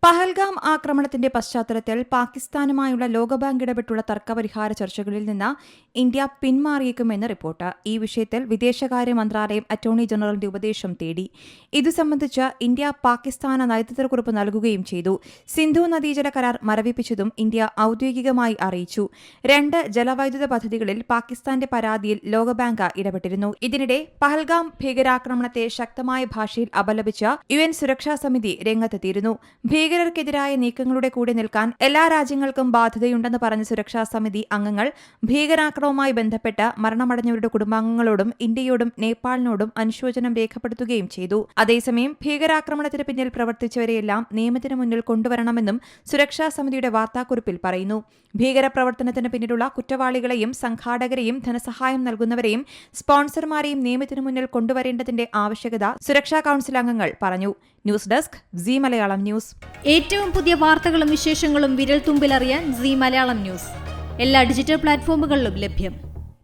പഹൽഗാം ആക്രമണത്തിന്റെ പശ്ചാത്തലത്തിൽ പാകിസ്ഥാനുമായുള്ള ലോകബാങ്ക് ഇടപെട്ടുള്ള തർക്കപരിഹാര ചർച്ചകളിൽ നിന്ന് ഇന്ത്യ പിന്മാറിയേക്കുമെന്ന് റിപ്പോർട്ട്. ഈ വിഷയത്തിൽ വിദേശകാര്യ മന്ത്രാലയം അറ്റോർണി ജനറലിന്റെ ഉപദേശം തേടി. ഇതു സംബന്ധിച്ച് ഇന്ത്യ പാകിസ്ഥാന് നയതന്ത്രക്കുറിപ്പ് നൽകുകയും ചെയ്തു. സിന്ധു നദീജല കരാർ മരവിപ്പിച്ചതും ഇന്ത്യ ഔദ്യോഗികമായി അറിയിച്ചു. 2 ജലവൈദ്യുത പദ്ധതികളിൽ പാകിസ്ഥാന്റെ പരാതിയിൽ ലോകബാങ്ക് ഇടപെട്ടിരുന്നു. ഇതിനിടെ പഹൽഗാം ഭീകരാക്രമണത്തെ ശക്തമായ ഭാഷയിൽ അപലപിച്ച് UN സുരക്ഷാ സമിതി രംഗത്തെത്തിയിരുന്നു. ഭീകരർക്കെതിരായ നീക്കങ്ങളുടെ കൂടെ നിൽക്കാൻ എല്ലാ രാജ്യങ്ങൾക്കും ബാധ്യതയുണ്ടെന്ന് പറഞ്ഞ സുരക്ഷാ സമിതി അംഗങ്ങൾ ഭീകരാക്രമണവുമായി ബന്ധപ്പെട്ട് മരണമടഞ്ഞവരുടെ കുടുംബാംഗങ്ങളോടും ഇന്ത്യയോടും നേപ്പാളിനോടും അനുശോചനം രേഖപ്പെടുത്തുകയും ചെയ്തു. അതേസമയം ഭീകരാക്രമണത്തിന് പിന്നിൽ പ്രവർത്തിച്ചവരെയെല്ലാം നിയമത്തിന് മുന്നിൽ കൊണ്ടുവരണമെന്നും സുരക്ഷാ സമിതിയുടെ വാർത്താക്കുറിപ്പിൽ പറയുന്നു. ഭീകരപ്രവർത്തനത്തിന് പിന്നിലുള്ള കുറ്റവാളികളെയും സംഘാടകരെയും ധനസഹായം നൽകുന്നവരെയും സ്പോൺസർമാരെയും നിയമത്തിന് മുന്നിൽ കൊണ്ടുവരേണ്ടതിന്റെ ആവശ്യകത സുരക്ഷാ കൌൺസിൽ അംഗങ്ങൾ പറഞ്ഞു. News desk C Malayalam news. ഏറ്റവും പുതിയ വാർത്തകളും വിശേഷങ്ങളും വിരൽത്തുമ്പിലറിയാൻ സി മലയാളം ന്യൂസ് എല്ലാ ഡിജിറ്റൽ പ്ലാറ്റ്ഫോമുകളിലും ലഭ്യം.